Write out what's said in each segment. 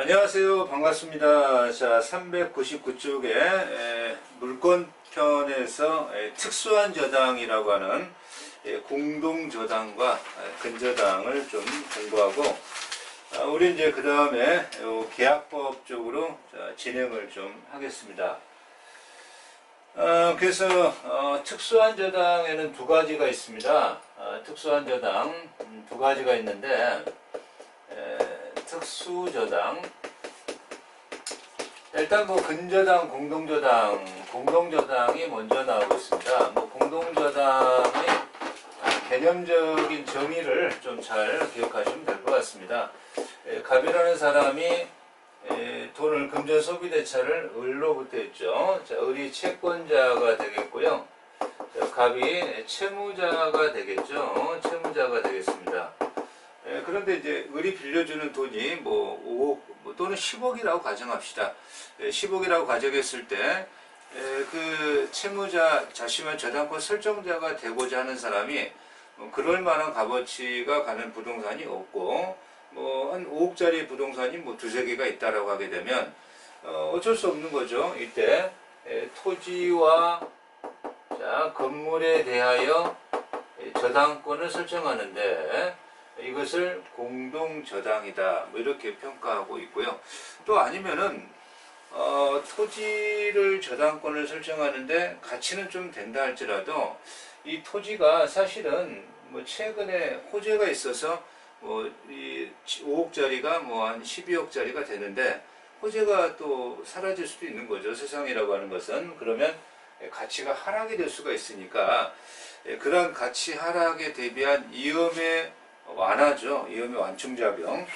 안녕하세요. 반갑습니다. 자, 399쪽에 물권편에서 특수한 저당이라고 하는 공동저당과 근저당을 좀 공부하고, 우리 이제 그 다음에 계약법 쪽으로 진행을 좀 하겠습니다. 그래서 특수한 저당에는 두 가지가 있습니다. 특수한 저당 두 가지가 있는데, 특수저당, 일단 뭐 근저당, 공동저당이 먼저 나오고 있습니다. 뭐 공동저당의 개념적인 정의를 좀 잘 기억하시면 될 것 같습니다. 갑이라는 사람이 돈을 금전 소비대차를 을로부터 했죠. 자, 을이 채권자가 되겠고요. 자, 갑이 채무자가 되겠죠. 채무자가 되겠습니다. 그런데 이제 을이 빌려주는 돈이 뭐 5억 또는 10억이라고 가정합시다. 10억이라고 가정했을 때 그 채무자 자신은 저당권 설정자가 되고자 하는 사람이 그럴 만한 값어치가 가는 부동산이 없고 뭐 한 5억짜리 부동산이 뭐 두세 개가 있다라고 하게 되면 어쩔 수 없는 거죠. 이때 토지와 건물에 대하여 저당권을 설정하는데 이것을 공동저당이다 뭐 이렇게 평가하고 있고요. 또 아니면은 토지를 저당권을 설정하는데 가치는 좀 된다 할지라도 이 토지가 사실은 뭐 최근에 호재가 있어서 뭐 이 5억짜리가 뭐 한 12억짜리가 되는데 호재가 또 사라질 수도 있는 거죠. 세상이라고 하는 것은. 그러면 가치가 하락이 될 수가 있으니까 그런 가치 하락에 대비한 위험의 완화죠. 위험의 완충작용.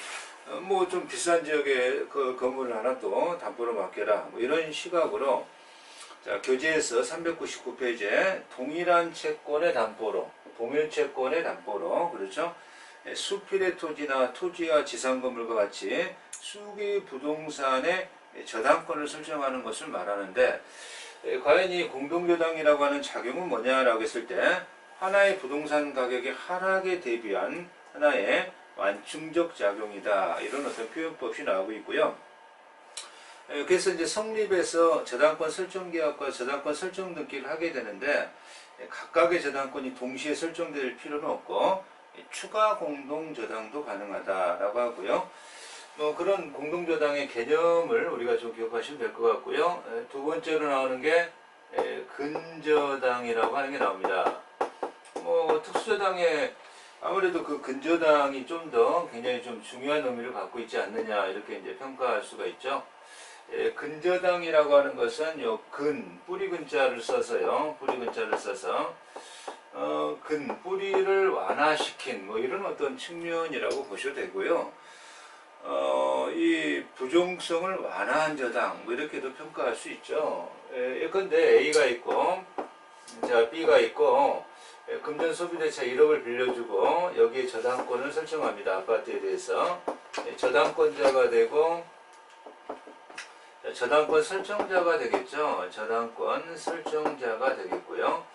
뭐 좀 비싼 지역에 그 건물을 하나 또 담보로 맡겨라. 뭐 이런 시각으로 자, 교재에서 399페이지에 동일한 채권의 담보로, 동일 채권의 담보로, 그렇죠? 수필의 토지나 토지와 지상건물과 같이 수기 부동산의 저당권을 설정하는 것을 말하는데, 과연 이 공동저당이라고 하는 작용은 뭐냐라고 했을 때 하나의 부동산 가격의 하락에 대비한 하나의 완충적 작용이다. 이런 어떤 표현법이 나오고 있고요. 그래서 이제 성립에서 저당권 설정 계약과 저당권 설정 등기를 하게 되는데 각각의 저당권이 동시에 설정될 필요는 없고 추가 공동저당도 가능하다라고 하고요. 뭐 그런 공동저당의 개념을 우리가 좀 기억하시면 될 것 같고요. 두 번째로 나오는 게 근저당이라고 하는 게 나옵니다. 뭐 특수저당에 아무래도 그 근저당이 좀 더 굉장히 좀 중요한 의미를 갖고 있지 않느냐 이렇게 이제 평가할 수가 있죠. 근저당이라고 하는 것은 요 뿌리 근자를 써서요. 뿌리 근자를 써서 뿌리를 완화시킨 뭐 이런 어떤 측면이라고 보셔도 되고요. 이 부종성을 완화한 저당 뭐 이렇게도 평가할 수 있죠. 예컨대 A가 있고 자 B가 있고 금전 소비대차 1억을 빌려주고 여기에 저당권을 설정합니다. 아파트에 대해서 저당권자가 되고 저당권 설정자가 되겠죠. 저당권 설정자가 되겠고요.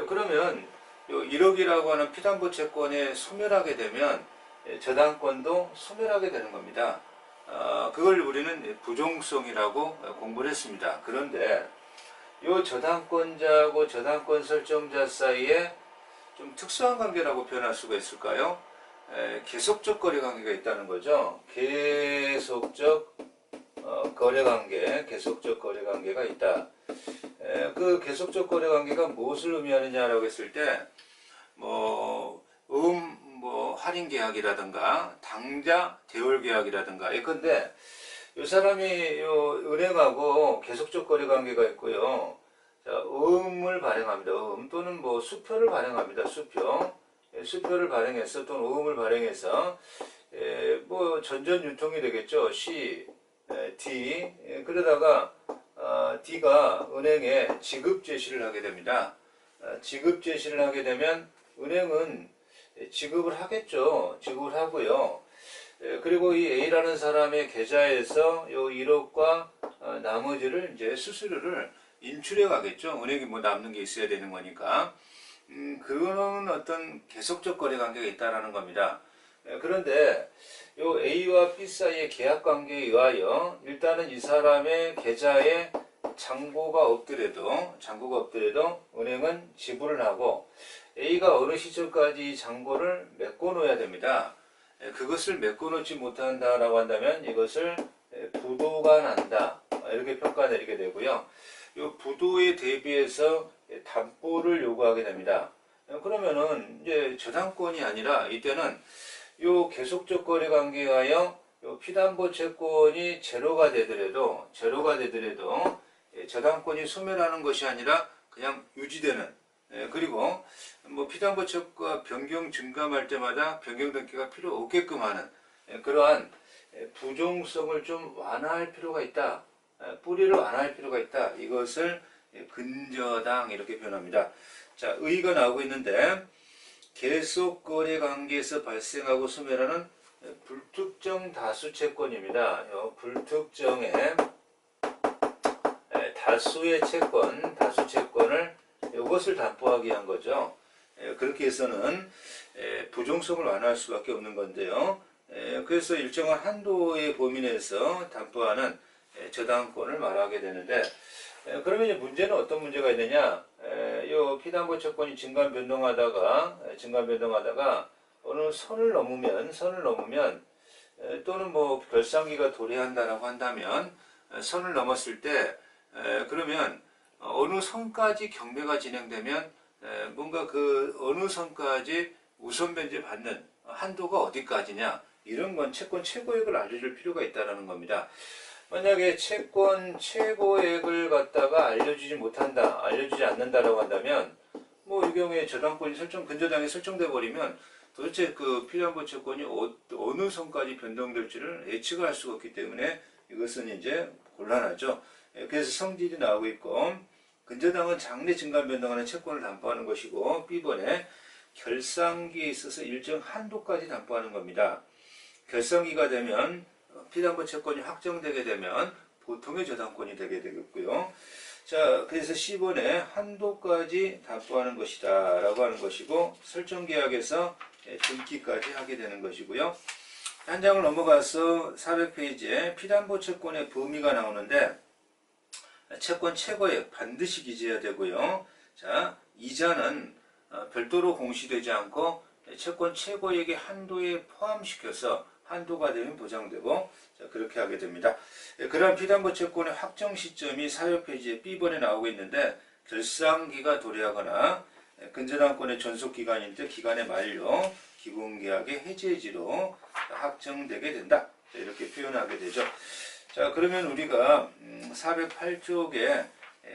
그러면 1억이라고 하는 피담보 채권에 소멸하게 되면 저당권도 소멸하게 되는 겁니다. 그걸 우리는 부종성이라고 공부를 했습니다. 그런데 이 저당권자하고 저당권 설정자 사이에 좀 특수한 관계라고 표현할 수가 있을까요? 계속적 거래관계가 있다는 거죠. 계속적 계속적 거래관계가 있다. 그 계속적 거래관계가 무엇을 의미하느냐라고 했을 때, 뭐 할인 계약이라든가 당좌 대월 계약이라든가 예컨대 이 사람이 요 은행하고 계속적 거래 관계가 있고요. 자, 음을 발행합니다. 또는 뭐 수표를 발행합니다. 수표를 발행해서 또는 음을 발행해서 뭐 전전 유통이 되겠죠. C, D 그러다가 D가 은행에 지급 제시를 하게 됩니다. 지급 제시를 하게 되면 은행은 지급을 하겠죠. 지급을 하고요. 그리고 이 A라는 사람의 계좌에서 요 1억과 나머지를 이제 수수료를 인출해 가겠죠. 은행이 뭐 남는 게 있어야 되는 거니까. 그거는 어떤 계속적 거래 관계가 있다라는 겁니다. 그런데 요 A와 B 사이의 계약 관계에 의하여 일단은 이 사람의 계좌에 잔고가 없더라도 은행은 지불을 하고 A가 어느 시점까지 이 잔고를 메꿔 놓아야 됩니다. 그것을 메꿔 놓지 못한다라고 한다면 이것을 부도가 난다 이렇게 평가 내리게 되고요. 이 부도에 대비해서 담보를 요구하게 됩니다. 그러면은 이제 저당권이 아니라 이때는 요 계속적 거래 관계에 의하여 요 피담보 채권이 제로가 되더라도 저당권이 소멸하는 것이 아니라 그냥 유지되는, 그리고 뭐 피담보 채권과 변경 증감할 때마다 변경 등기가 필요 없게끔 하는 그러한 부종성을 좀 완화할 필요가 있다. 뿌리를 완화할 필요가 있다. 이것을 근저당 이렇게 표현합니다. 자, 의의가 나오고 있는데 계속 거래 관계에서 발생하고 소멸하는 불특정 다수 채권입니다. 불특정의 다수의 다수 채권을 이것을 담보하기 위한 거죠. 그렇게 해서는 부종성을 완화할 수밖에 없는 건데요. 그래서 일정한 한도의 범위 내에서 담보하는 저당권을 말하게 되는데, 그러면 이제 문제는 어떤 문제가 있느냐? 이 피담보 채권이 증감 변동하다가 어느 선을 넘으면 또는 뭐 결산기가 도래한다라고 한다면 선을 넘었을 때 그러면 어느 선까지 경매가 진행되면 뭔가 그 어느 선까지 우선 변제 받는 한도가 어디까지냐, 이런 건 채권 최고액을 알려줄 필요가 있다는 겁니다. 만약에 채권 최고액을 갖다가 알려주지 않는다라고 한다면 뭐 이 경우에 저당권이 근저당이 설정돼 버리면 도대체 그 피담보 채권이 어느 선까지 변동될지를 예측을 할 수가 없기 때문에 이것은 이제 곤란하죠. 그래서 성질이 나오고 있고, 근저당은 장래 증감 변동하는 채권을 담보하는 것이고, B번에 결산기에 있어서 일정 한도까지 담보하는 겁니다. 결산기가 되면 피담보 채권이 확정되게 되면 보통의 저당권이 되게 되겠고요. 자, 그래서 C번에 한도까지 담보하는 것이다 라고 하는 것이고, 설정계약에서 등기까지 하게 되는 것이고요. 한 장을 넘어가서 400페이지에 피담보 채권의 범위가 나오는데, 채권 최고액 반드시 기재해야 되고요. 자, 이자는 별도로 공시되지 않고 채권 최고액의 한도에 포함시켜서 한도가 되면 보장되고, 자, 그렇게 하게 됩니다. 그러한 피담보 채권의 확정 시점이 400페이지에 B번에 나오고 있는데, 결산기가 도래하거나 근저당권의 전속기간일 때 기간의 만료, 기본계약의 해제지로 확정되게 된다. 이렇게 표현하게 되죠. 자, 그러면 우리가 408쪽의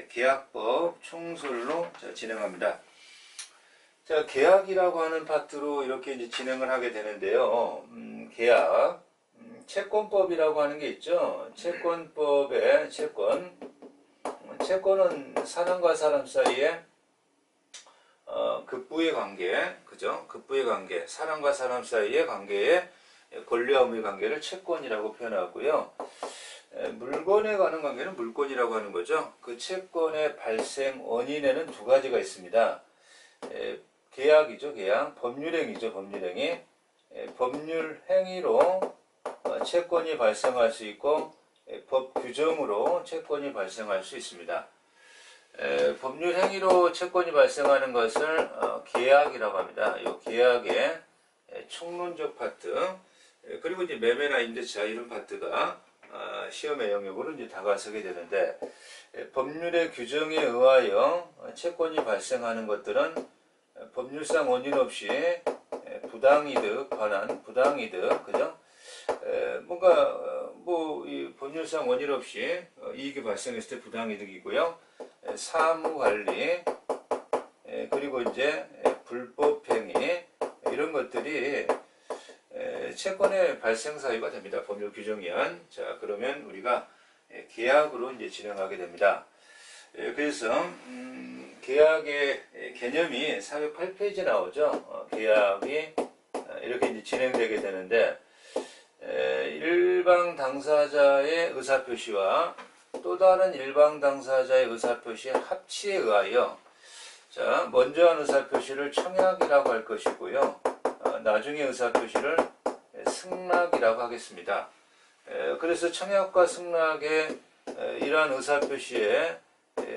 계약법 총설로 진행합니다. 자, 계약이라고 하는 파트로 이렇게 이제 진행을 하게 되는데요. 계약, 채권법이라고 하는 게 있죠. 채권법에 채권은 사람과 사람 사이에 급부의 관계, 그죠? 급부의 관계, 사람과 사람 사이의 관계에 권리와 의무의 관계를 채권이라고 표현하고요. 물건에 관한 관계는 물권이라고 하는 거죠. 그 채권의 발생 원인에는 두 가지가 있습니다. 계약이죠, 계약. 법률행위죠, 법률행위. 법률행위로 채권이 발생할 수 있고, 법 규정으로 채권이 발생할 수 있습니다. 법률행위로 채권이 발생하는 것을 계약이라고 합니다. 이 계약의 총론적 파트, 그리고 이제 매매나 임대차 이런 파트가 시험의 영역으로 이제 다가서게 되는데, 법률의 규정에 의하여 채권이 발생하는 것들은 법률상 원인 없이 부당이득, 그죠? 뭔가 이 법률상 원인 없이 이익이 발생했을 때 부당이득이고요. 사무관리, 그리고 이제 불법행위, 이런 것들이 채권의 발생 사유가 됩니다. 법률 규정에 의한. 자, 그러면 우리가 계약으로 이제 진행하게 됩니다. 그래서 계약의 개념이 408페이지에 나오죠. 계약이 이렇게 이제 진행되게 되는데, 일방 당사자의 의사표시와 또 다른 일방 당사자의 의사표시의 합치에 의하여, 자, 먼저 한 의사표시를 청약이라고 할 것이고요. 나중에 의사표시를 승낙이라고 하겠습니다. 그래서 청약과 승낙의 이러한 의사표시에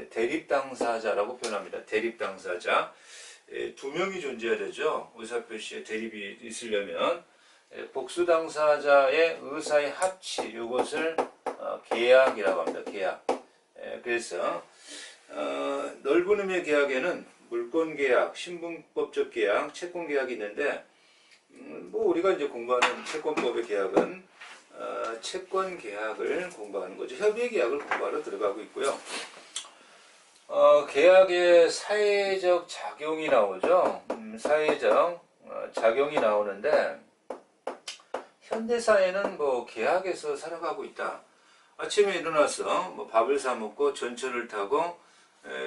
대립당사자라고 표현합니다. 대립당사자. 두 명이 존재해야 되죠. 의사표시에 대립이 있으려면. 복수당사자의 의사의 합치, 이것을 계약이라고 합니다. 계약. 그래서 넓은 의미의 계약에는 물권계약, 신분법적 계약, 채권계약이 있는데 뭐 우리가 이제 공부하는 채권법의 계약은 채권계약을 공부하는 거죠. 협의계약을 공부하러 들어가고 있고요. 계약의 사회적 작용이 나오죠. 사회적 작용이 나오는데 현대사회는 뭐 계약에서 살아가고 있다. 아침에 일어나서 뭐 밥을 사 먹고 전철을 타고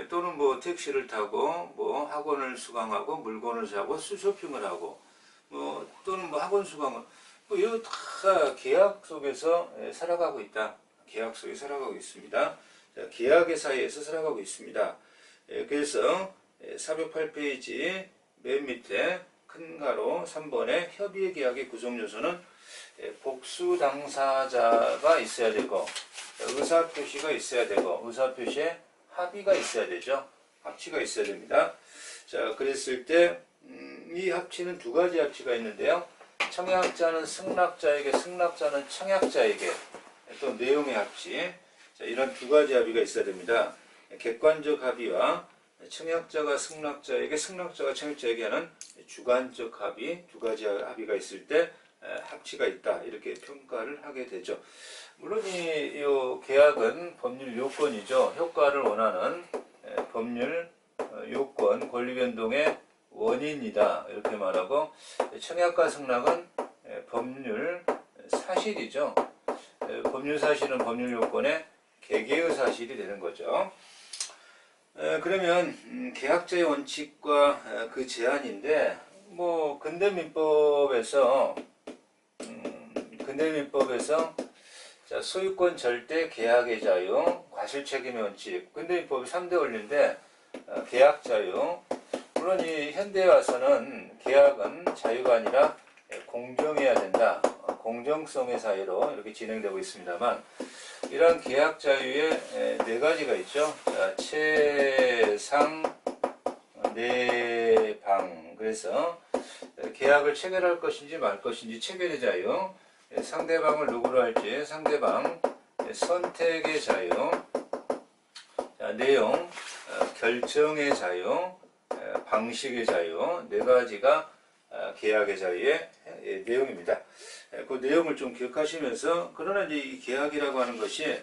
또는 뭐 택시를 타고 뭐 학원을 수강하고 물건을 사고 쇼핑을 하고 뭐 또는 뭐 학원 수강을 뭐 이거 다 계약 속에서 살아가고 있다. 계약 속에 살아가고 있습니다. 자, 계약의 사이에서 살아가고 있습니다. 그래서 408페이지 맨 밑에 큰 가로 3번에 협의의 계약의 구성 요소는 복수 당사자가 있어야 되고 의사표시가 있어야 되고 의사표시에 합의가 있어야 되죠. 합치가 있어야 됩니다. 자, 그랬을 때 이 합치는 두 가지 합치가 있는데요. 청약자는 승낙자에게, 승낙자는 청약자에게 또 내용의 합치. 자, 이런 두 가지 합의가 있어야 됩니다. 객관적 합의와 청약자가 승낙자에게, 승낙자가 청약자에게 하는 주관적 합의, 두 가지 합의가 있을 때 합치가 있다. 이렇게 평가를 하게 되죠. 물론 이 계약은 법률 요건이죠. 효과를 원하는 법률 요건, 권리 변동의 원인이다. 이렇게 말하고 청약과 승낙은 법률 사실이죠. 법률 사실은 법률 요건의 개개의 사실이 되는 거죠. 그러면 계약자의 원칙과 그 제한인데 뭐 근대민법에서 자, 소유권 절대 계약의 자유, 과실책임의 원칙. 근대민법이 3대 원리인데 계약 자유. 물론 이 현대에 와서는 계약은 자유가 아니라 공정해야 된다. 공정성의 사회로 이렇게 진행되고 있습니다만 이러한 계약 자유에 네 가지가 있죠. 자, 최상 내방. 그래서 계약을 체결할 것인지 말 것인지 체결의 자유, 상대방을 누구로 할지 상대방 선택의 자유, 자, 내용 결정의 자유, 방식의 자유, 네 가지가 계약의 자유의 내용입니다. 그 내용을 좀 기억하시면서, 그러나 이제 이 계약이라고 하는 것이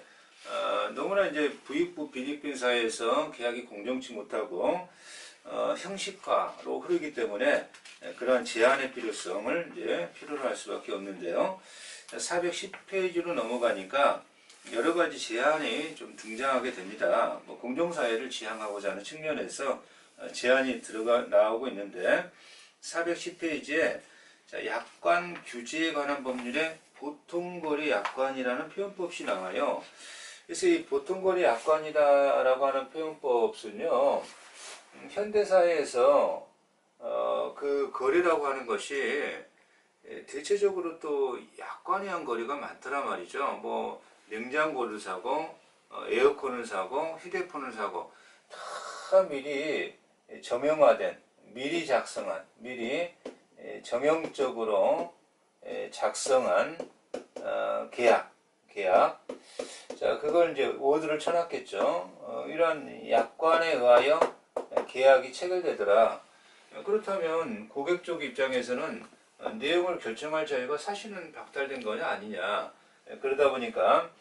너무나 이제 부익부 빈익빈 사회에서 계약이 공정치 못하고 형식화로 흐르기 때문에 그러한 제한의 필요성을 이제 필요로 할 수밖에 없는데요. 410페이지로 넘어가니까 여러 가지 제한이 좀 등장하게 됩니다. 뭐 공정사회를 지향하고자 하는 측면에서 제한이 나오고 있는데 410페이지에 약관 규제에 관한 법률에 보통거래 약관이라는 표현법이 나와요. 그래서 이 보통거래 약관이라고 하는 표현법은요, 현대사회에서 그 거래라고 하는 것이 대체적으로 또 약관에 한 거래가 많더란 말이죠. 뭐 냉장고를 사고 에어컨을 사고 휴대폰을 사고 다 미리 정형화된, 미리 작성한, 미리 정형적으로 작성한 계약. 자, 그걸 이제 워드를 쳐놨겠죠. 이런 약관에 의하여 계약이 체결되더라. 그렇다면 고객 쪽 입장에서는 내용을 결정할 자유가 사실은 박탈된 거냐 아니냐. 그러다 보니까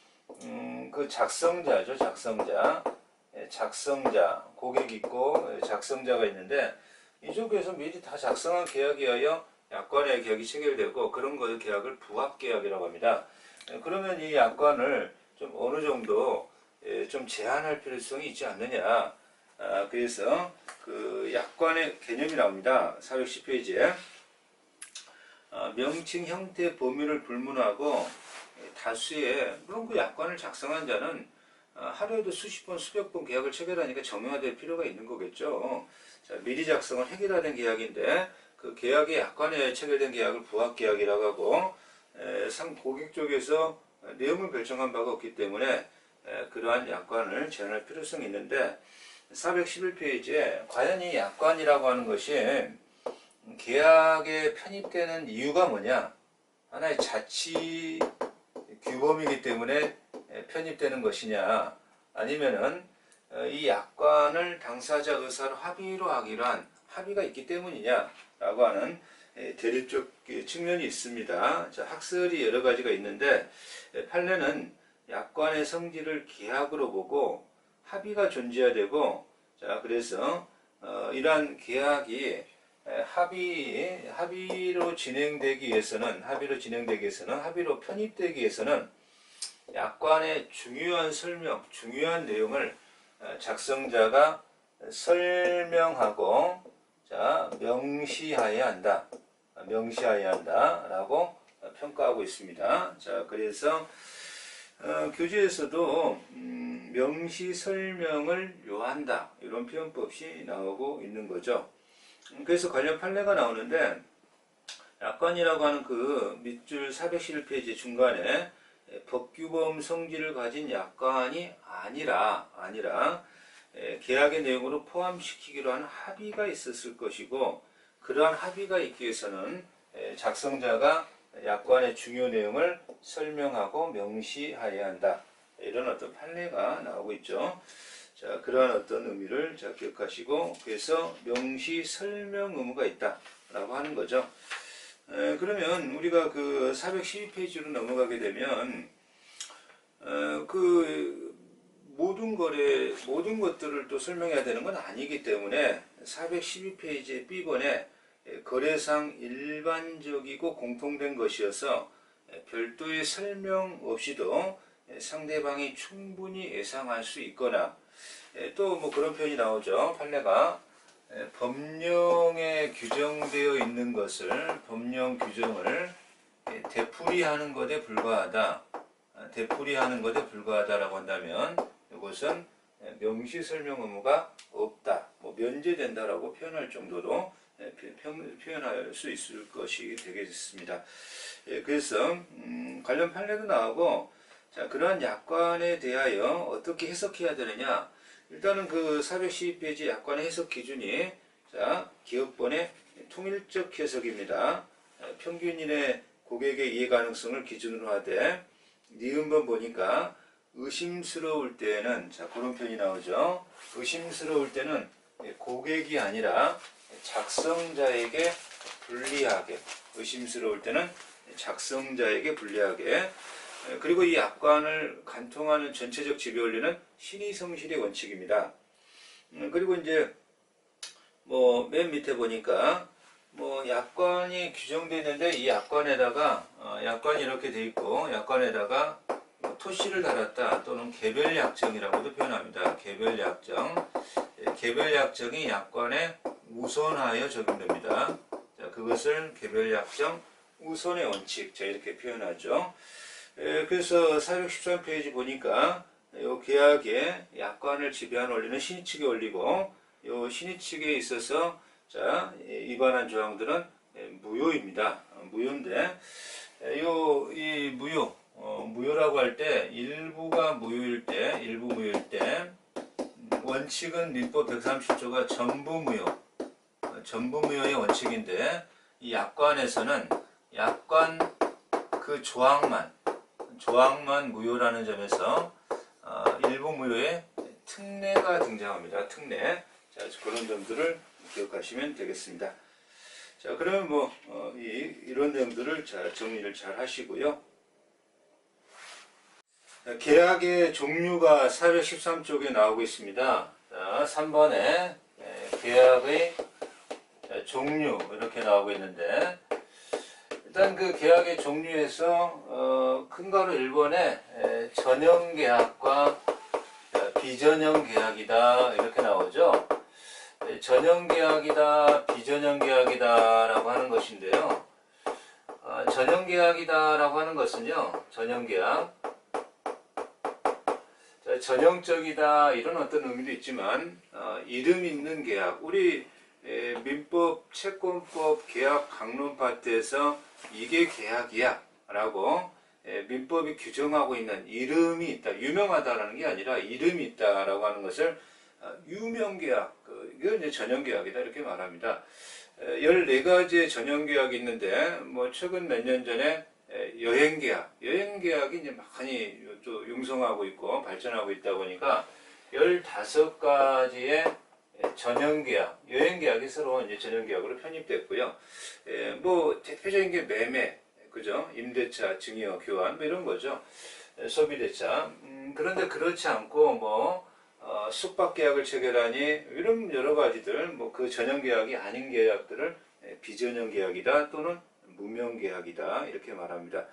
그 작성자죠. 작성자, 고객 있고 작성자가 있는데 이쪽에서 미리 다 작성한 계약에 의하여 약관의 계약이 체결되고 그런 거의 계약을 부합계약이라고 합니다. 그러면 이 약관을 좀 어느 정도 좀 제한할 필요성이 있지 않느냐. 그래서 그 약관의 개념이 나옵니다. 410페이지에 명칭, 형태, 범위를 불문하고 다수의, 물론 그 약관을 작성한 자는 하루에도 수십 번, 수백 번 계약을 체결하니까 정형화될 필요가 있는 거겠죠. 자, 미리 작성은 획일화된 계약인데 그 계약의 약관에 체결된 계약을 부합계약이라고 하고 고객 쪽에서 내용을 결정한 바가 없기 때문에 그러한 약관을 제안할 필요성이 있는데 411페이지에 과연 이 약관이라고 하는 것이 계약에 편입되는 이유가 뭐냐? 하나의 자치 규범이기 때문에 편입되는 것이냐? 아니면은 이 약관을 당사자 의사로 합의로 하기로 한 합의가 있기 때문이냐? 라고 하는 대립적 측면이 있습니다. 자, 학설이 여러 가지가 있는데 판례는 약관의 성질을 계약으로 보고 합의가 존재해야 되고, 자, 그래서 이러한 계약이 합의로 진행되기 위해서는 합의로 편입되기 위해서는 약관의 중요한 설명, 중요한 내용을 작성자가 설명하고, 자, 명시하여야 한다라고 평가하고 있습니다. 자, 그래서 교재에서도 명시 설명을 요한다 이런 표현법이 나오고 있는 거죠. 그래서 관련 판례가 나오는데 약관이라고 하는 그 밑줄 411페이지 중간에 법규범 성질을 가진 약관이 아니라 계약의 내용으로 포함시키기로 한 합의가 있었을 것이고, 그러한 합의가 있기 위해서는 작성자가 약관의 중요 내용을 설명하고 명시하여야 한다. 이런 어떤 판례가 나오고 있죠. 자, 그러한 어떤 의미를 자, 기억하시고, 그래서 명시 설명 의무가 있다라고 하는 거죠. 그러면 우리가 그 412페이지로 넘어가게 되면 그 모든 것들을 또 설명해야 되는 건 아니기 때문에 412페이지 B번에 거래상 일반적이고 공통된 것이어서 별도의 설명 없이도 상대방이 충분히 예상할 수 있거나, 또 뭐 그런 표현이 나오죠. 판례가 법령에 규정되어 있는 것을, 법령 규정을 되풀이하는 것에 불과하다라고 한다면 이것은 명시 설명 의무가 없다, 뭐 면제된다라고 표현할 정도로 표현할 수 있을 것이 되겠습니다. 그래서 관련 판례도 나오고, 자, 그러한 약관에 대하여 어떻게 해석해야 되느냐. 일단은 그 412페이지 약관의 해석 기준이, 자, 기업번의 통일적 해석입니다. 평균인의 고객의 이해 가능성을 기준으로 하되, 니은번 보니까 의심스러울 때는, 자, 그런 표현이 나오죠. 의심스러울 때는 고객이 아니라 작성자에게 불리하게, 의심스러울 때는 작성자에게 불리하게. 그리고 이 약관을 간통하는 전체적 지배 원리는 신의성실의 원칙입니다. 그리고 이제 뭐 맨 밑에 보니까 뭐 약관이 규정되어 있는데 이 약관에다가 약관이 이렇게 돼 있고 약관에다가 토시를 달았다 또는 개별약정이라고도 표현합니다. 개별약정이 약관에 우선하여 적용됩니다. 자, 그것을 개별약정 우선의 원칙, 자, 이렇게 표현하죠. 그래서 413페이지 보니까 이 계약의 약관을 지배하는 원리는 신의측의 원리고, 이 신의측에 있어서, 자, 위반한 조항들은 무효입니다. 무효인데, 이 무효라고 할 때 일부 무효일 때 원칙은 민법 130조가 전부 무효의 원칙인데, 이 약관에서는 약관 그 조항만 무효라는 점에서 일부 무효의 특례가 등장합니다. 특례. 자, 그런 점들을 기억하시면 되겠습니다. 자, 그러면 뭐 이런 내용들을 잘 정리를 잘 하시고요. 자, 계약의 종류가 413쪽에 나오고 있습니다. 자, 3번에 계약의 종류 이렇게 나오고 있는데, 일단 그 계약의 종류에서 큰 가로 1번에 전형 계약과 비전형 계약이다 이렇게 나오죠. 전형 계약이다, 비전형 계약이다 라고 하는 것인데요. 전형 계약이다 라고 하는 것은요, 전형 계약, 전형적이다 이런 어떤 의미도 있지만 이름 있는 계약, 우리 민법, 채권법, 계약 강론 파트에서 이게 계약이야 라고 민법이 규정하고 있는 이름이 있다. 유명하다라는 게 아니라 이름이 있다라고 하는 것을 유명계약, 이건 이제 전형계약이다 이렇게 말합니다. 14가지의 전형계약이 있는데 뭐 최근 몇 년 전에 여행계약이 이제 많이 또 융성하고 있고 발전하고 있다 보니까 15가지의 전형계약, 여행계약이 새로 이제 전형계약으로 편입됐고요. 뭐 대표적인 게 매매, 그죠? 임대차, 증여, 교환 뭐 이런 거죠. 소비대차. 그런데 그렇지 않고 뭐 숙박계약을 체결하니 이런 여러 가지들 뭐 그 전형계약이 아닌 계약들을 비전형계약이다 또는 무명계약이다 이렇게 말합니다.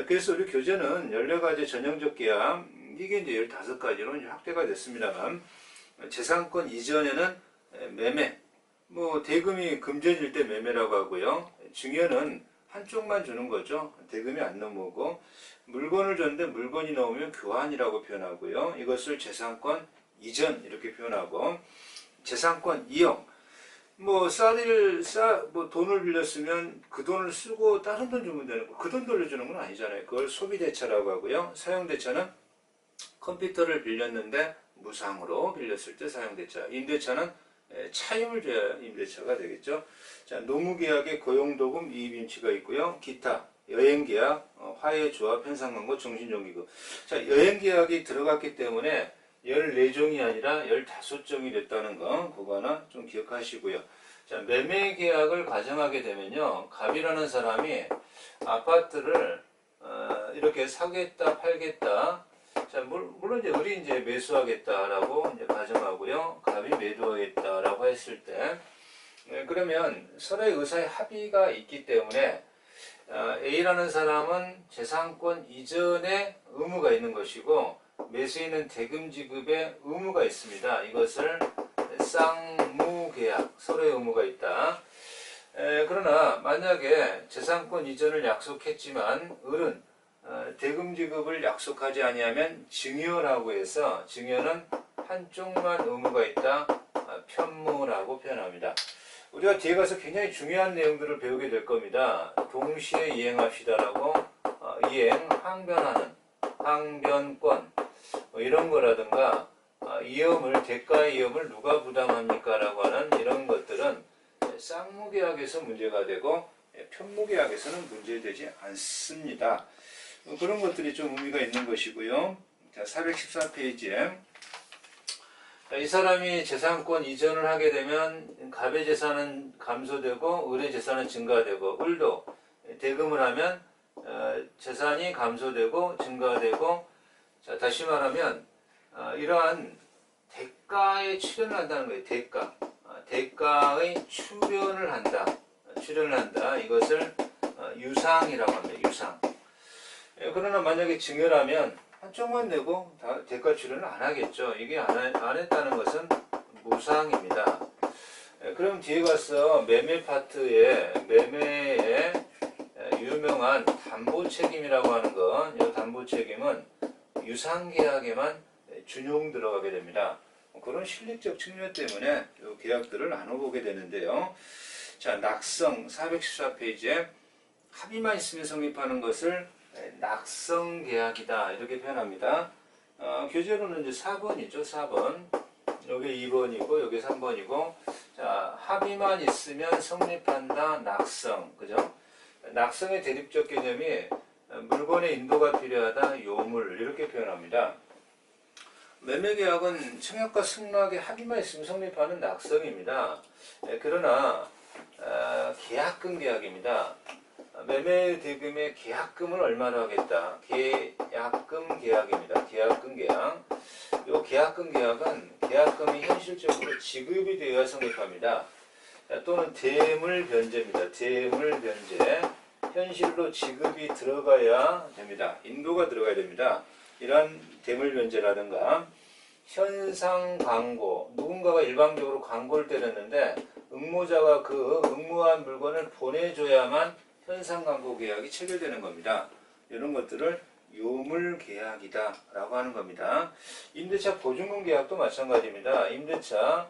그래서 우리 교재는 14가지 전형적 계약 이게 이제 15가지로 이제 확대가 됐습니다만 재산권 이전에는 매매, 뭐 대금이 금전일 때 매매라고 하고요. 증여는 한쪽만 주는 거죠. 대금이 안 넘어오고 물건을 줬는데 물건이 넘으면 교환이라고 표현하고요. 이것을 재산권 이전 이렇게 표현하고 재산권 이용 뭐 돈을 빌렸으면 그 돈을 쓰고 다른 돈 주면 되는 거. 그 돈 돌려주는 건 아니잖아요. 그걸 소비대차라고 하고요. 사용대차는 컴퓨터를 빌렸는데 무상으로 빌렸을 때 사용대차. 임대차는 차임을 줘야 임대차가 되겠죠. 자, 노무계약에 고용도금 이입임치가 있고요. 기타, 여행계약, 화해조합, 현상광고, 정신정기금. 자, 여행계약이 들어갔기 때문에 14종이 아니라 15종이 됐다는 거, 그거 하나 좀 기억하시고요. 자, 매매계약을 가정하게 되면요. 갑이라는 사람이 아파트를 이렇게 사겠다, 팔겠다. 자, 물론 이제 을이 이제 매수하겠다라고 이제 가정하고요. 갑이 매도하겠다라고 했을 때, 그러면 서로의 의사의 합의가 있기 때문에 A라는 사람은 재산권 이전에 의무가 있는 것이고 매수인은 대금 지급에 의무가 있습니다. 이것을 쌍무계약, 서로의 의무가 있다. 그러나 만약에 재산권 이전을 약속했지만 을은 대금 지급을 약속하지 아니하면 증여라고 해서 증여는 한쪽만 의무가 있다. 편무라고 표현합니다. 우리가 뒤에 가서 굉장히 중요한 내용들을 배우게 될 겁니다. 동시에 이행합시다라고 이행, 항변하는, 항변권 뭐 이런 거라든가 대가의 이험을 누가 부담합니까? 라고 하는 이런 것들은 쌍무계약에서 문제가 되고 편무계약에서는 문제되지 않습니다. 그런 것들이 좀 의미가 있는 것이고요. 자, 414페이지에 이 사람이 재산권 이전을 하게 되면 갑의 재산은 감소되고 을의 재산은 증가되고 을도 대금을 하면 재산이 감소되고 증가되고 자, 다시 말하면 이러한 대가에 출연을 한다는 거예요. 대가의 출연을 한다. 이것을 유상이라고 합니다. 유상. 그러나 만약에 증여라면 한쪽만 내고 대가 출연을 안 하겠죠. 이게 안 했다는 것은 무상입니다. 그럼 뒤에 가서 매매 파트에 매매의 유명한 담보 책임이라고 하는 건 이 담보 책임은 유상계약에만 준용 들어가게 됩니다. 그런 실리적 측면 때문에 이 계약들을 나눠보게 되는데요. 자, 낙성 414페이지에 합의만 있으면 성립하는 것을 낙성계약이다 이렇게 표현합니다. 교재로는 이제 4번이죠. 4번. 여기 2번이고 여기 3번이고 자, 합의만 있으면 성립한다. 낙성. 그죠? 낙성의 대립적 개념이 물건의 인도가 필요하다. 요물 이렇게 표현합니다. 매매계약은 청약과 승낙의 합의만 있으면 성립하는 낙성입니다. 그러나 계약금 계약입니다. 매매 대금의 계약금을 얼마나 하겠다. 계약금 계약입니다. 계약금 계약. 이 계약금 계약은 계약금이 현실적으로 지급이 되어야 성립합니다. 또는 대물 변제입니다. 대물 변제. 현실로 지급이 들어가야 됩니다. 인도가 들어가야 됩니다. 이러한 대물 변제라든가 현상 광고. 누군가가 일방적으로 광고를 때렸는데 응모자가 그 응모한 물건을 보내줘야만 현상 광고 계약이 체결되는 겁니다. 이런 것들을 요물 계약이다 라고 하는 겁니다. 임대차 보증금 계약도 마찬가지입니다. 임대차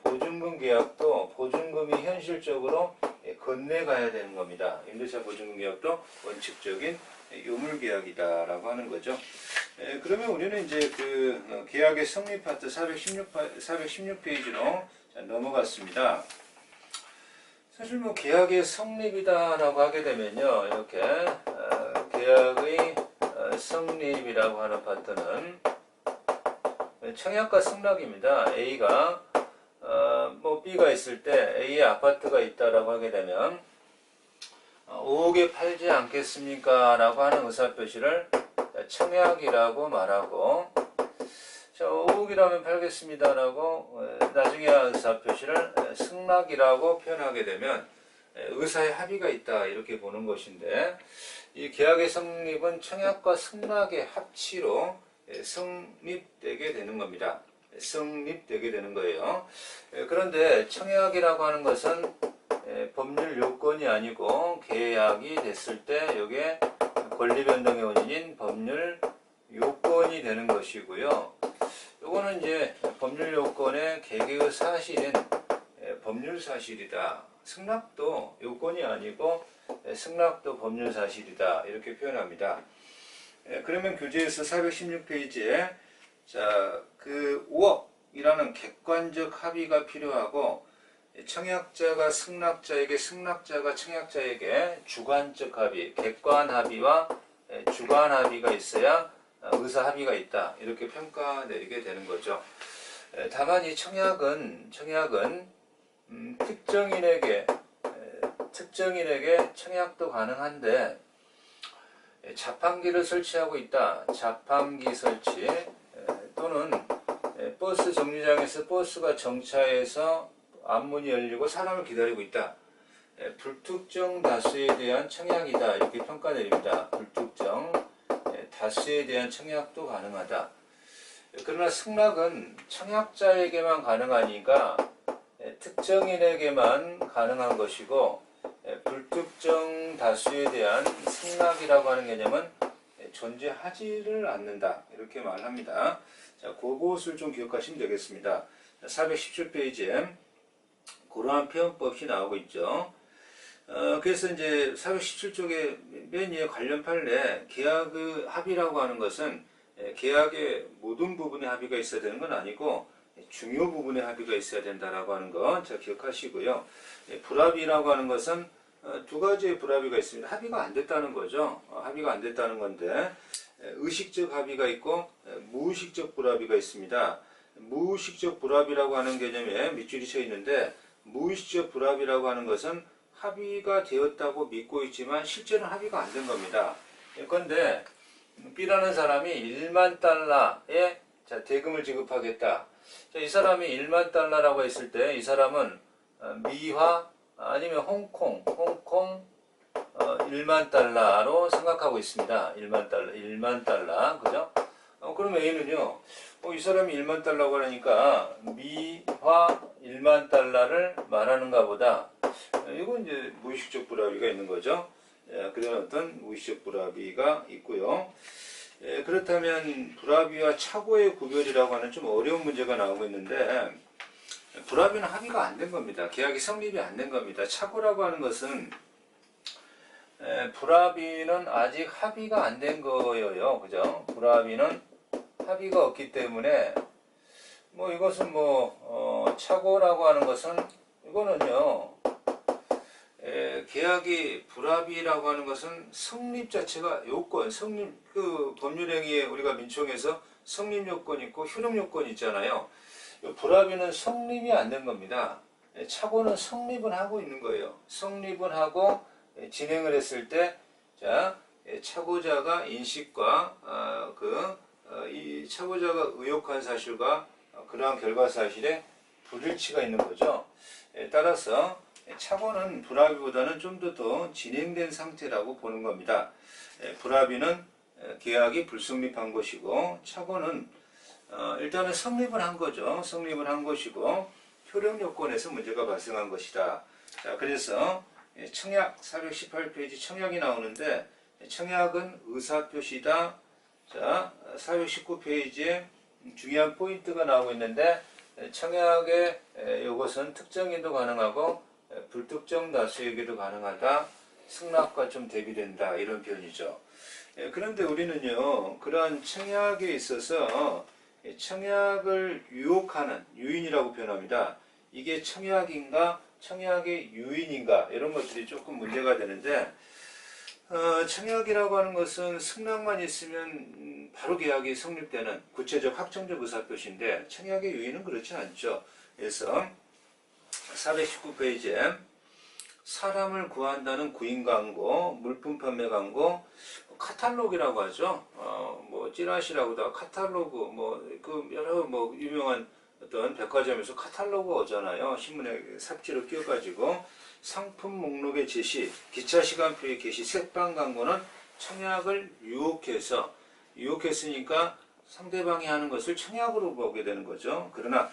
보증금 계약도 보증금이 현실적으로 건네가야 되는 겁니다. 임대차 보증금계약도 원칙적인 요물계약이다라고 하는 거죠. 그러면 우리는 이제 그 계약의 성립 파트 416페이지로 넘어갔습니다. 사실 뭐 계약의 성립이다라고 하게 되면요, 이렇게 계약의 성립이라고 하는 파트는 청약과 승낙입니다. A가 뭐 B가 있을 때 A의 아파트가 있다라고 하게 되면 5억에 팔지 않겠습니까? 라고 하는 의사표시를 청약이라고 말하고, 자, 5억이라면 팔겠습니다 라고 나중에 의사표시를 승낙이라고 표현하게 되면 의사의 합의가 있다 이렇게 보는 것인데, 이 계약의 성립은 청약과 승낙의 합치로 성립되게 되는 겁니다. 성립되게 되는 거예요. 그런데 청약이라고 하는 것은 법률 요건이 아니고 계약이 됐을 때 이게 권리 변동의 원인인 법률 요건이 되는 것이고요. 요거는 이제 법률 요건의 개개의 사실인 법률 사실이다. 승낙도 요건이 아니고 승낙도 법률 사실이다. 이렇게 표현합니다. 그러면 교재에서 416페이지에 자, 그 5억이라는 객관적 합의가 필요하고, 청약자가 승낙자에게, 승낙자가 청약자에게 주관적 합의, 객관 합의와 주관 합의가 있어야 의사 합의가 있다. 이렇게 평가 내리게 되는 거죠. 다만 이 청약은 특정인에게 청약도 가능한데, 자판기를 설치하고 있다. 자판기 설치 또는 버스 정류장에서 버스가 정차해서 앞문이 열리고 사람을 기다리고 있다. 불특정 다수에 대한 청약이다. 이렇게 평가 내립니다. 불특정 다수에 대한 청약도 가능하다. 그러나 승낙은 청약자에게만 가능하니까 특정인에게만 가능한 것이고, 불특정 다수에 대한 승낙이라고 하는 개념은 존재하지를 않는다. 이렇게 말합니다. 자, 그것을 좀 기억하시면 되겠습니다. 417페이지에 그러한 표현법이 나오고 있죠. 그래서 이제 417쪽에 맨 위에 관련 판례 계약의 합의라고 하는 것은 계약의 모든 부분에 합의가 있어야 되는 건 아니고 중요 부분에 합의가 있어야 된다라고 하는 거 자 기억하시고요. 불합의라고 하는 것은 두 가지의 불합의가 있습니다. 합의가 안 됐다는 거죠. 합의가 안 됐다는 건데, 의식적 합의가 있고 무의식적 불합의가 있습니다. 무의식적 불합의라고 하는 개념에 밑줄이 쳐 있는데, 무의식적 불합의라고 하는 것은 합의가 되었다고 믿고 있지만 실제는 합의가 안 된 겁니다. 그런데 B라는 사람이 1만 달러의 자, 대금을 지급하겠다. 자, 이 사람이 1만 달러라고 했을 때 이 사람은 미화 아니면 홍콩 1만 달러로 생각하고 있습니다. 1만 달러, 그죠? 그럼 A는요, 이 사람이 1만 달러라고 하니까 미화 1만 달러를 말하는가 보다. 이건 이제 무의식적 불합의가 있는 거죠. 그런 어떤 무의식적 불합의가 있고요. 그렇다면 불합의와 착오의 구별이라고 하는 좀 어려운 문제가 나오고 있는데, 불합의는 합의가 안 된 겁니다. 계약이 성립이 안 된 겁니다. 착오라고 하는 것은 불합의는 아직 합의가 안 된 거예요. 그죠? 불합의는 합의가 없기 때문에 뭐 이것은 착오라고 하는 것은 이거는요. 계약이 불합의라고 하는 것은 성립 자체가 요건, 성립 그 법률행위에 우리가 민총에서 성립 요건 있고 효력 요건 있잖아요. 불합의는 성립이 안 된 겁니다. 착오는 성립은 하고 있는 거예요. 성립은 하고 진행을 했을 때, 자, 착오자가 인식과 이 착오자가 의혹한 사실과 그러한 결과 사실에 불일치가 있는 거죠. 따라서 착오는 불합의보다는 좀 더 진행된 상태라고 보는 겁니다. 불합의는 계약이 불성립한 것이고, 착오는 일단은 성립을 한 거죠. 성립을 한 것이고 효력 요건에서 문제가 발생한 것이다. 자, 그래서 청약 418페이지 청약이 나오는데, 청약은 의사표시다. 자, 419페이지에 중요한 포인트가 나오고 있는데, 청약의 이것은 특정인도 가능하고 불특정 다수에게도 가능하다. 승낙과 좀 대비된다. 이런 표현이죠. 그런데 우리는요, 그러한 청약에 있어서 청약을 유혹하는 유인이라고 표현합니다. 이게 청약인가, 청약의 유인인가, 이런 것들이 조금 문제가 되는데, 청약이라고 하는 것은 승낙만 있으면 바로 계약이 성립되는 구체적 확정적 의사표시인데, 청약의 유인은 그렇지 않죠. 그래서 419페이지에 사람을 구한다는 구인 광고, 물품 판매 광고, 카탈로그라고 하죠. 뭐 찌라시라고도 카탈로그, 그 여러 유명한 어떤 백화점에서 카탈로그 오잖아요. 신문에 삽지로 끼워가지고 상품 목록의 제시, 기차 시간표의 게시, 색방 광고는 청약을 유혹했으니까 상대방이 하는 것을 청약으로 보게 되는 거죠. 그러나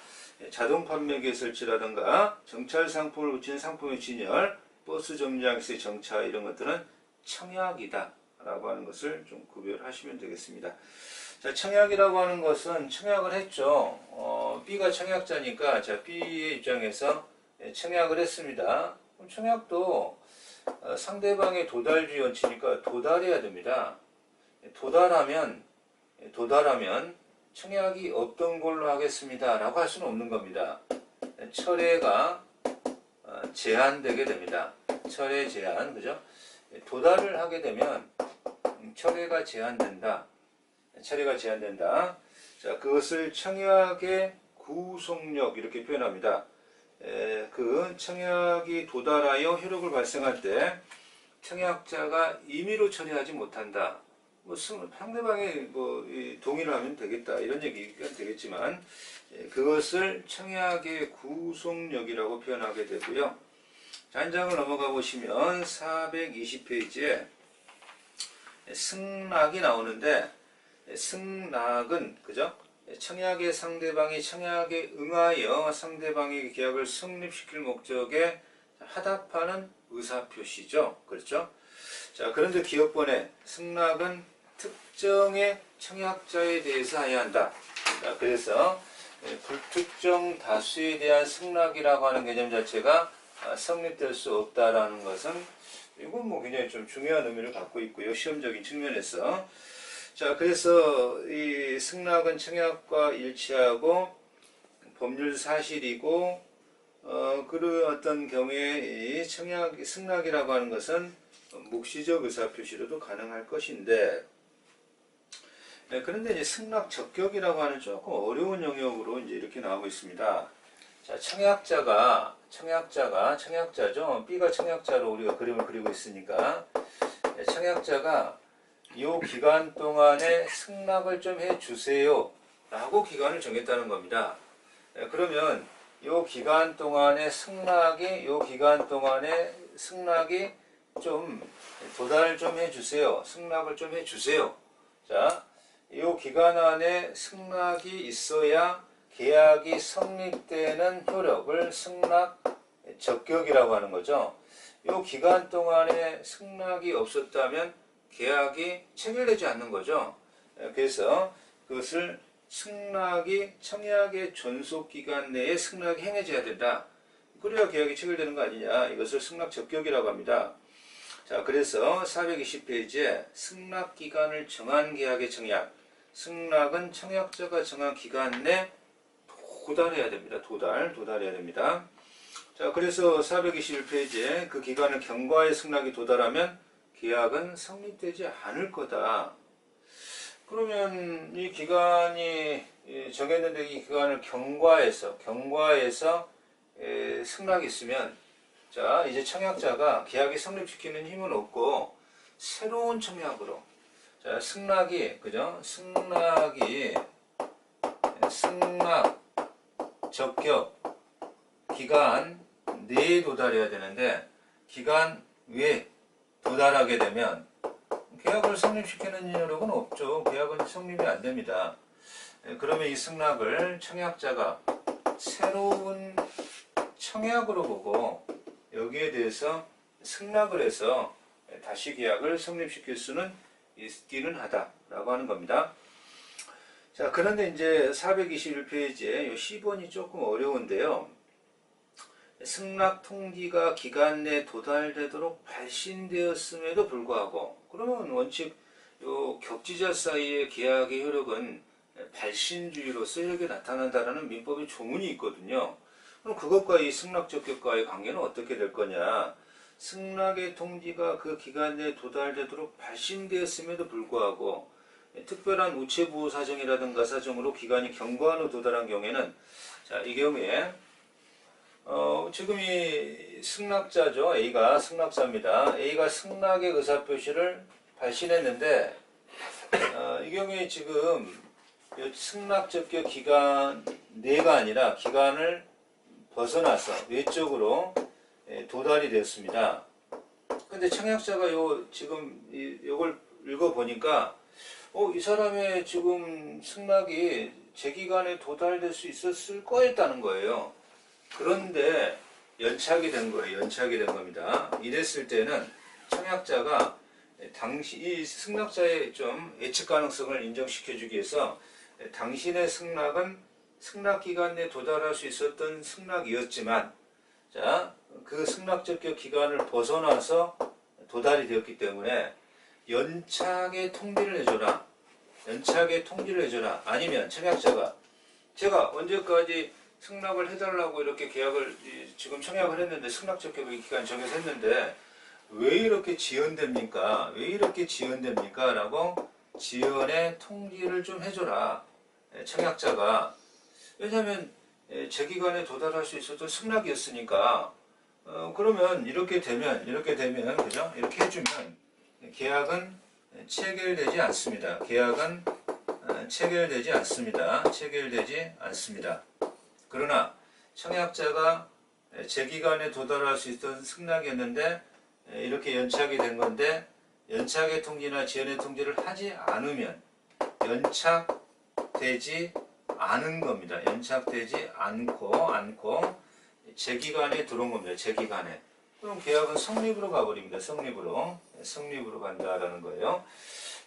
자동 판매기의 설치라든가 정찰 상품을 붙이는 상품의 진열, 버스 정류장에서의 정차 이런 것들은 청약이다 라고 하는 것을 좀 구별하시면 되겠습니다. 자, 청약이라고 하는 것은 청약을 했죠. B가 청약자니까 자, B의 입장에서 청약을 했습니다. 그럼 청약도 상대방의 도달주의 원칙이니까 도달해야 됩니다. 도달하면 청약이 없던 걸로 하겠습니다 라고 할 수는 없는 겁니다. 철회가 제한되게 됩니다. 철회 제한, 그죠? 도달을 하게 되면 철회가 제한된다. 자, 그것을 청약의 구속력 이렇게 표현합니다. 그 청약이 도달하여 효력을 발생할 때 청약자가 임의로 처리하지 못한다. 상대방이 동의를 하면 되겠다 이런 얘기가 되겠지만 그것을 청약의 구속력이라고 표현하게 되고요. 자, 한 장을 넘어가 보시면 420페이지에 승낙이 나오는데 승낙은 그죠? 청약의 상대방이 청약에 응하여 상대방의 계약을 성립시킬 목적에 하답하는 의사표시죠. 그렇죠? 자, 그런데 기억번에 승낙은 특정의 청약자에 대해서 해야 한다. 자, 그래서 불특정 다수에 대한 승낙이라고 하는 개념 자체가 성립될 수 없다라는 것은 이건 굉장히 좀 중요한 의미를 갖고 있고요. 시험적인 측면에서. 자, 그래서 이 승낙은 청약과 일치하고 법률 사실이고 그런 어떤 경우에 이 승낙이라고 하는 것은 묵시적 의사표시로도 가능할 것인데 그런데 이제 승낙 적격이라고 하는 조금 어려운 영역으로 이제 이렇게 나오고 있습니다. 자, 청약자죠. B가 청약자로 우리가 그림을 그리고 있으니까 청약자가 이 기간 동안에 승낙을 좀 해주세요 라고 기간을 정했다는 겁니다. 그러면 이 기간 동안에 승낙이 좀 도달을 좀 해주세요. 승낙을 좀 해주세요. 자, 이 기간 안에 승낙이 있어야 계약이 성립되는 효력을 승낙 적격이라고 하는 거죠. 이 기간 동안에 승낙이 없었다면 계약이 체결되지 않는 거죠. 그래서 그것을 청약의 존속 기간 내에 승낙이 행해져야 된다. 그래야 계약이 체결되는 거 아니냐. 이것을 승낙 적격이라고 합니다. 자, 그래서 420페이지에 승낙 기간을 정한 계약의 청약. 승낙은 청약자가 정한 기간 내 도달해야 됩니다. 도달해야 됩니다. 자, 그래서 421페이지에 그 기간을 경과의 승낙이 도달하면 계약은 성립되지 않을 거다. 그러면 이 기간이 정했는데 이 기간을 경과해서 승낙이 있으면 자, 이제 청약자가 계약이 성립시키는 힘은 없고 새로운 청약으로 자, 승낙 적격 기간 내에 도달해야 되는데 기간 외에 도달하게 되면 계약을 성립시키는 효력은 없죠. 계약은 성립이 안 됩니다. 그러면 이 승낙을 청약자가 새로운 청약으로 보고 여기에 대해서 승낙을 해서 다시 계약을 성립시킬 수는 있기는 하다라고 하는 겁니다. 자, 그런데 이제 421페이지에 이 10번이 조금 어려운데요. 승낙 통지가 기간 내 도달되도록 발신되었음에도 불구하고, 그러면 원칙 요 격지자 사이의 계약의 효력은 발신주의로서 이렇게 나타난다라는 민법의 조문이 있거든요. 그럼 그것과 이 승낙적격과의 관계는 어떻게 될 거냐? 승낙의 통지가 그 기간 내에 도달되도록 발신되었음에도 불구하고 특별한 우체부 사정이라든가 사정으로 기간이 경과한 후 도달한 경우에는, 자, 이 경우에 지금 이 승낙자죠. A가 승낙자입니다. A가 승낙의 의사표시를 발신했는데, 이 경우에 지금 승낙 적격 기간 내가 아니라 기간을 벗어나서 외적으로 도달이 되었습니다. 근데 청약자가 지금 요걸 읽어보니까 이 사람의 지금 승낙이 제 기간에 도달될 수 있었을 거였다는 거예요. 그런데 연착이 된 거예요. 연착이 된 겁니다. 이랬을 때는 청약자가 당시 이 승낙자의 좀 예측 가능성을 인정시켜주기 위해서 당신의 승낙은 승낙 기간 내에 도달할 수 있었던 승낙이었지만, 자, 그 승낙 적격 기간을 벗어나서 도달이 되었기 때문에 연착의 통지를 해줘라. 연착의 통지를 해줘라. 아니면 청약자가 제가 언제까지 승낙을 해달라고 이렇게 계약을 지금 청약을 했는데 승낙 적격 기간 정해서 했는데 왜 이렇게 지연됩니까? 왜 이렇게 지연됩니까? 라고 지연의 통지를 좀 해줘라. 청약자가. 왜냐하면 제 기간에 도달할 수 있었던 승낙이었으니까. 그러면 이렇게 되면 그죠? 이렇게 해주면 계약은 체결되지 않습니다. 계약은 체결되지 않습니다. 체결되지 않습니다. 그러나 청약자가 제 기간에 도달할 수 있던 승낙이었는데 이렇게 연착이 된 건데, 연착의 통지나 지연의 통지를 하지 않으면 연착되지 않은 겁니다. 연착되지 않고 제 기간에 들어온 겁니다. 제 기간에. 그럼 계약은 성립으로 가버립니다. 성립으로 간다라는 거예요.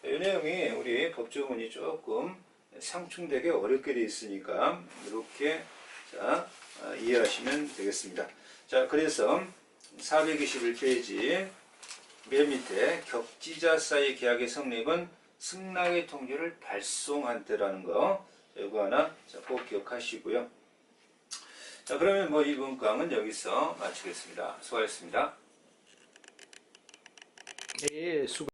이 내용이 우리 법조문이 조금 상충되게 어렵게 되어 있으니까 이렇게 이해하시면 되겠습니다. 자, 그래서 421페이지 맨 밑에 격지자 사이 계약의 성립은 승낙의 통지를 발송한 때라는 거, 이거 하나 꼭 기억하시고요. 자, 그러면 이번 강은 여기서 마치겠습니다. 수고하셨습니다. 네, 수고.